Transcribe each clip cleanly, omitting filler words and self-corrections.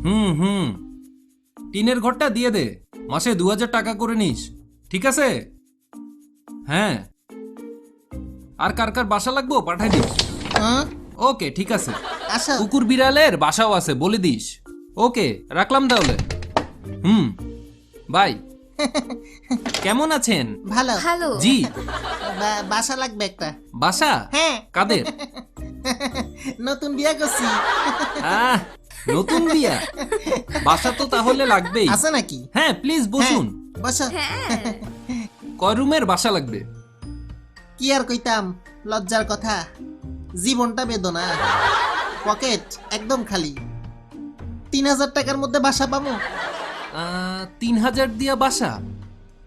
হুম হুম টিনের ঘরটা দিয়ে দে, মাসে 2000 টাকা করে নিস, ঠিক আছে? হ্যাঁ, আর কার কার বাসা লাগবো পাঠাই দিস। হুম, ওকে, ঠিক আছে। আসো। কুকুর বিড়ালের বাসাও আছে, বলে দিস। ওকে, রাখলাম তাহলে। হুম, বাই। কেমন আছেন? ভালো। ভালো। জি। বাসা লাগবে একটা। বাসা? হ্যাঁ। কাদের? নতুন বিয়া করছি। আহ, নতুন বিয়া, বাসা তো তাহলে লাগবেই। আছে নাকি? হ্যাঁ, প্লিজ বসুন। হ্যাঁ, বসো। হ্যাঁ, কয় রুমের বাসা লাগবে? কি আর কইতাম, লজ্জার কথা। জীবনটা বেদনা, পকেট একদম খালি। 3000 টাকার মধ্যে বাসা পাবো? 3000 দিয়া বাসা?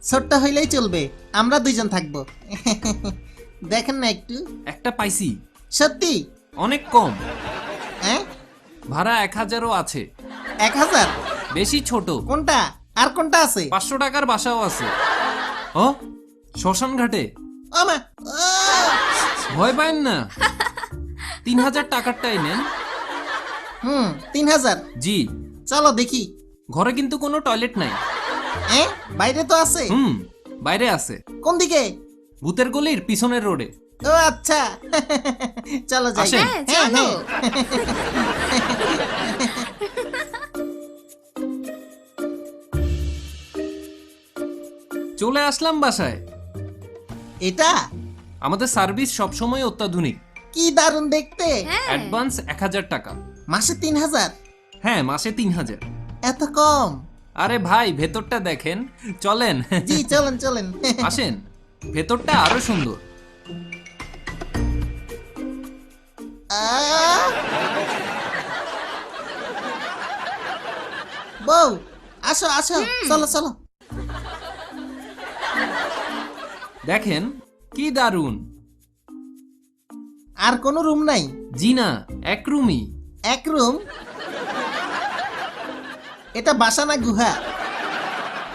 ছোট্ট হইলেই চলবে, আমরা দুইজন থাকবো। দেখেন না একটু। একটা পাইছি, সত্যি? অনেক কম। হ্যাঁ, ভাড়া 1000ও আছে। 1000? বেশি ছোট। কোনটা আর কোনটা আছে? 500 টাকার বাসাও আছে। ও, শ্মশান ঘাটে। ও মা, ও! ভয় পায়েন না, 3000 টাকারটাই নেন। 3000? জি। চলো দেখি। ঘরে কিন্তু কোনো টয়লেট নাই। বাইরে তো আছে। বাইরে আছে, কোন দিকে? ভূতের গলির পিছনের রোডে। ও আচ্ছা। চলো যাই। আসেন। হ্যাঁ, চলো। চলে আসলাম বাসায়। এটা আমাদের সার্ভিস সবসময় অত্যাধুনিক। কি দারুণ দেখতে। হ্যাঁ, অ্যাডভান্স 1000 টাকা। মাসে 3000? হ্যাঁ, মাসে 3000। এত কম? আরে ভাই, ভেতরটা দেখেন, চলেন। জি চলেন চলেন। আসেন, ভেতরটা আরো সুন্দর। আহ! বউ, আসো আসো, চলো চলো। দেখেন, কি দারুন। আর কোনো রুম নাই? জি না, এক রুমই। এক রুম? এটা বাসা না গুহা?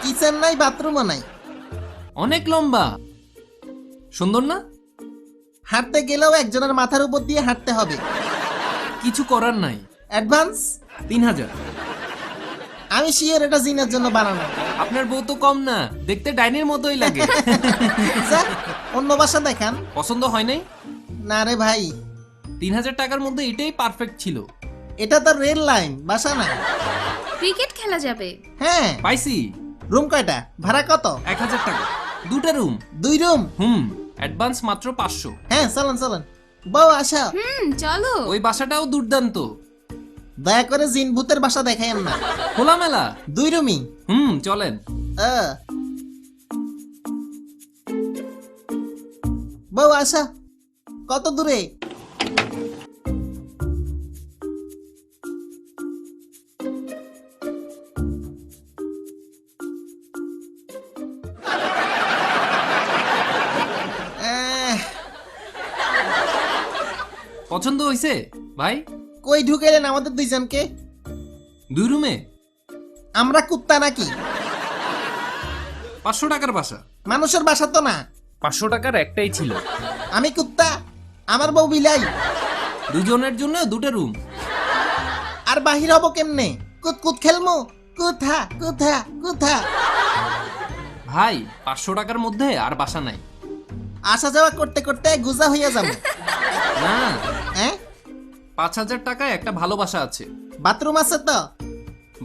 কিচেন নাই, বাথরুমও নাই? অনেক লম্বা, সুন্দর না? হাঁটতে গেলেও একজনের মাথার উপর দিয়ে হাঁটতে হবে। কিছু করার নাই। অ্যাডভান্স? 3000। আমি শিওর এটা জিনের জন্য বানানো। আপনার বউ তো কম না, দেখতে ডাইনির মতোই লাগে। যা, অন্য বাসা দেখান। পছন্দ হয় নাই? না রে ভাই, 3000 টাকার মধ্যে এটাই পারফেক্ট ছিল। এটা তো রেল লাইন, বাসা না। ক্রিকেট খেলা যাবে। হ্যাঁ। পাইছি। রুম কয়টা? ভাড়া কত? 1000 টাকা, 2টা রুম। 2 রুম? অ্যাডভান্স মাত্র 500। হ্যাঁ, চলেন চলেন। বউ আসো। চলো। ওই বাসাটাও দুর্দান্ত, দয়া করে জিন ভূতের বাসা দেখাইন না। খোলামেলা। 2 রুমই? চলেন। বউ আসো। কত দূরে? আহ, পছন্দ হয়েছে ভাই? কই ঢুকাইলেন আমাদের দুইজনকে? 2 রুমে আমরা কুত্তা নাকি? 500 টাকার বাসা। মানুষের বাসা তো না। 500 টাকার একটাই ছিল। আমি কুত্তা, আমার বউ বিলাই। দুজনের জন্য 2টা রুম। আর বাহির হবো কেমনে? কুত কুত খেলমু? কুথা কুথা কুথা? ভাই, 500 টাকার মধ্যে আর বাসা নাই। আসা যাওয়া করতে করতে গুজা হইয়া যাবো। না, হ্যাঁ, 5000 টাকায় একটা ভালো বাসা আছে। বাথরুম আছে তো?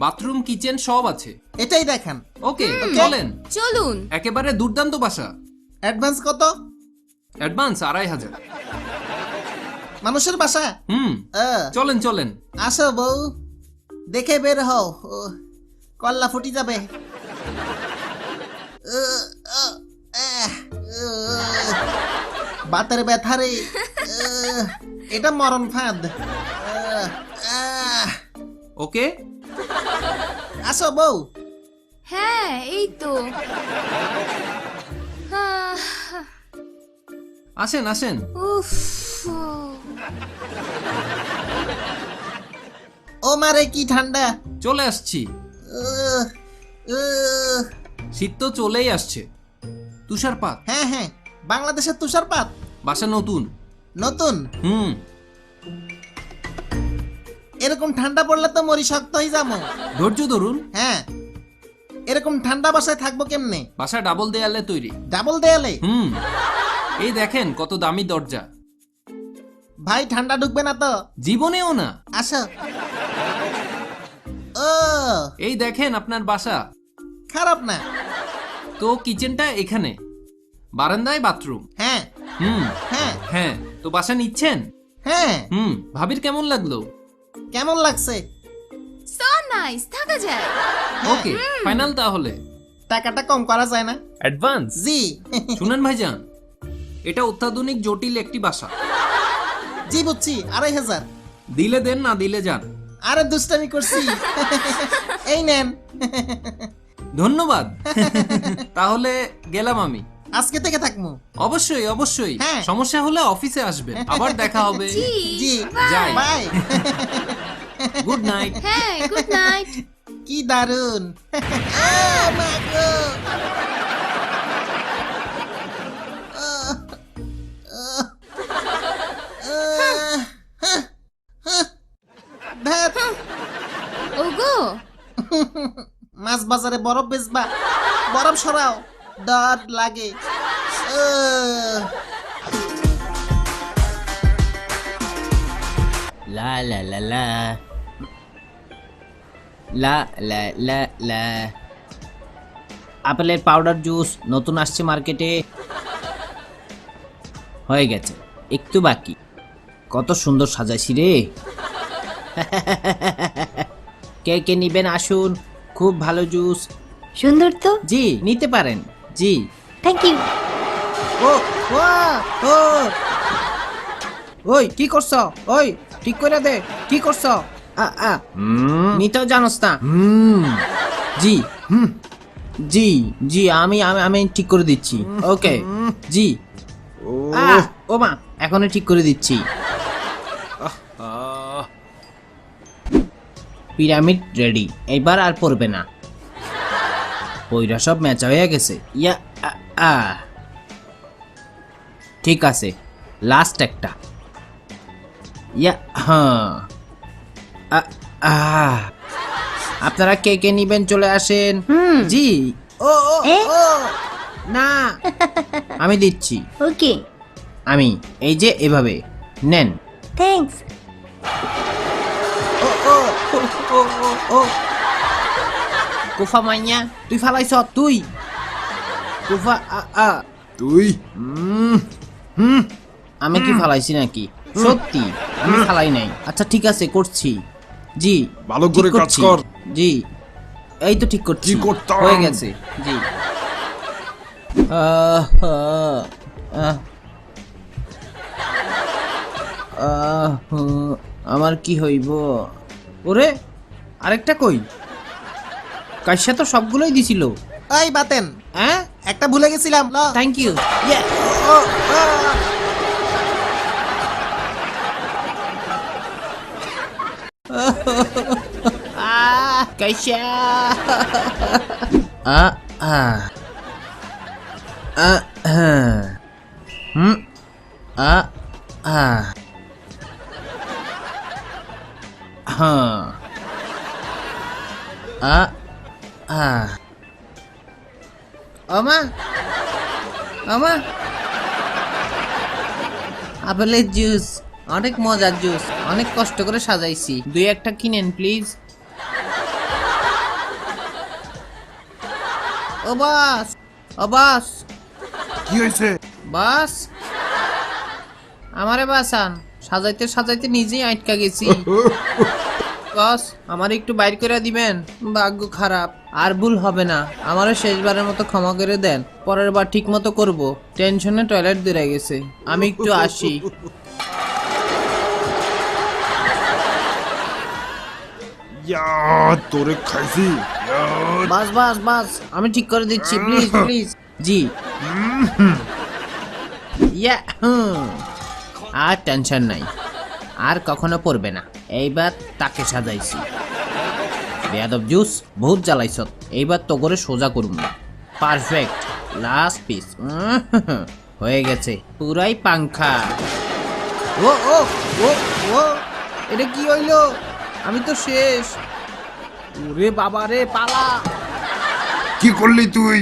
বাথরুম, কিচেন সব আছে। এটাই দেখান। ওকে, চলেন। চলুন। একেবারে দুর্দান্ত বাসা। অ্যাডভান্স কত? অ্যাডভান্স 2500। মানুষের বাসা? চলেন চলেন। আসো বউ, দেখে বের হও, কল্লা ফুটি যাবে। বাতের ব্যথারে, এটা মরণ ফাঁদ। ওকে, আসো বউ। হ্যাঁ, এই তো। আসেন আসেন। উফ। ও মারে কি ঠান্ডা। চলে আসছি। উহ, উহ। শীত তো চলেই আসছে। তুষারপাত। হ্যাঁ হ্যাঁ, বাংলাদেশের তুষারপাত। বাসা নতুন। নতুন? এরকম ঠান্ডা পড়লে তো মরি শক্ত হয়ে যাবো। ধৈর্য ধরুন। হ্যাঁ, এরকম ঠান্ডা বাসায় থাকবো কেমনে? বাসা ডাবল দেয়ালে তৈরি। ডাবল দেয়ালে? এই দেখেন কত দামি দরজা। ভাই ঠান্ডা ঢুকবে না তো? জীবনেও না। আসো। ও, এই দেখেন আপনার বাসা। খারাপ না। তো কিচেনটা এখানে, বারান্দায় বাথরুম। হ্যাঁ হ্যাঁ হ্যাঁ, তো বাসা নিচ্ছেন? হ্যাঁ। ভাবির কেমন লাগলো? কেমন লাগছে? সো নাইস, থাকা যায়। ওকে, ফাইনাল তাহলে। টাকাটা কম করা যায় না? অ্যাডভান্স? জি। শুনেন ভাইজান, এটা অত্যাধুনিক জটিল একটি বাসা। জি বুঝছি, 2500। দিলে দেন, না দিলে যান। আরে দুষ্টামি করছি। এই নেন। ধন্যবাদ। তাহলে গেলাম আমি। আজকে থেকে থাকমু। অবশ্যই অবশ্যই, হ্যাঁ। সমস্যা হলে অফিসে আসবেন, আবার দেখা হবে। জি, যাই। বাই। Good night. হ্যাঁ, গুড নাইট। কি দারুন। মা গো। ধ্যাৎ, ওগো, মাছ বাজারে বরফ বেচবা? বরফ সরাও, ডর লাগে। লা লা লা লা লা লা লা লা আপেলের পাউডার জুস নতুন আসছে মার্কেটে। হয়ে গেছে, একটু বাকি। কত সুন্দর সাজাইছি রে। কে কে নিবেন আসুন, খুব ভালো জুস। সুন্দর তো। জি, নিতে পারেন। জি। Thank you. ও ও ওই কি করছ? ওই ঠিক করে দে, কি করছ? নিতেও জানোস না। জি জি জি, আমি আমি আমি ঠিক করে দিচ্ছি। ওকে জি। ও মা, এখনই ঠিক করে দিচ্ছি। পিরামিড রেডি, এবার আর পড়বে না। পয়রা সব ম্যাচ হয়ে গেছে। ইয়া ঠিক আছে, লাস্ট একটা। ইয়া হ্যাঁ। আপনারা কে কে নিবেন চলে আসেন। জি। ও ও এ? ও না, আমি দিচ্ছি। ওকে, আমি এই যে এভাবে নেন। থ্যাঙ্কস। কুফা মাইয়া, তুই ফালাইছ? তুই কুফা তুই আমি কি ফালাইছি নাকি? সত্যি আমি ফালাই নাই। আচ্ছা ঠিক আছে, করছি। জি, ভালো ঠিক করে কাজ করছি। কর। জি, এই তো ঠিক করছি। কি করতাম? হয়ে গেছে। জি। আহ, আহ, আহ, আহ, আমার কি হইব? ওরে, আরেকটা কই? কাইসা তো সবগুলোই দিছিল। এই বাতেন, হ্যাঁ, একটা ভুলে গেছিলাম। ল। Thank you. কাইসা হুম আমা আমা আপেলের জুস, অনেক মজার জুস, অনেক কষ্ট করে সাজাইছি। দুই একটা কিনেন প্লিজ। ও বাস, ও বাস, কি হয়েছে? বাস, আমারে বাসান, সাজাইতে সাজাইতে নিজেই আটকা গেছি। বস, আমার একটু বাইর করে দিবেন? ভাগ্য খারাপ, আর ভুল হবে না। আমারও শেষবারের মতো ক্ষমা করে দেন, পরের বার ঠিক মতো করবো। টেনশনে টয়লেট দূরে গেছে, আমি একটু আসি। ইয়া, তোরে খাইছি। ইয়া, বাস বাস বাস, আমি ঠিক করে দিচ্ছি, প্লিজ প্লিজ। জি। ইয়া, আর টেনশন নাই, আর কখনো পড়বে না। এইবার তাকে সাজাইছি। বেয়াদব জুস, বহুত জ্বালাইছ। এইবার তো করে সোজা করুন। Perfect, last piece. হয়ে গেছে, পুরাই পাংখা। ও ও ও ও, এটা কি হইলো? আমি তো শেষ। ওরে বাবা রে, পালা। কি করলি তুই?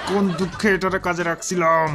কোন দুঃখে এটারে কাজে রাখছিলাম।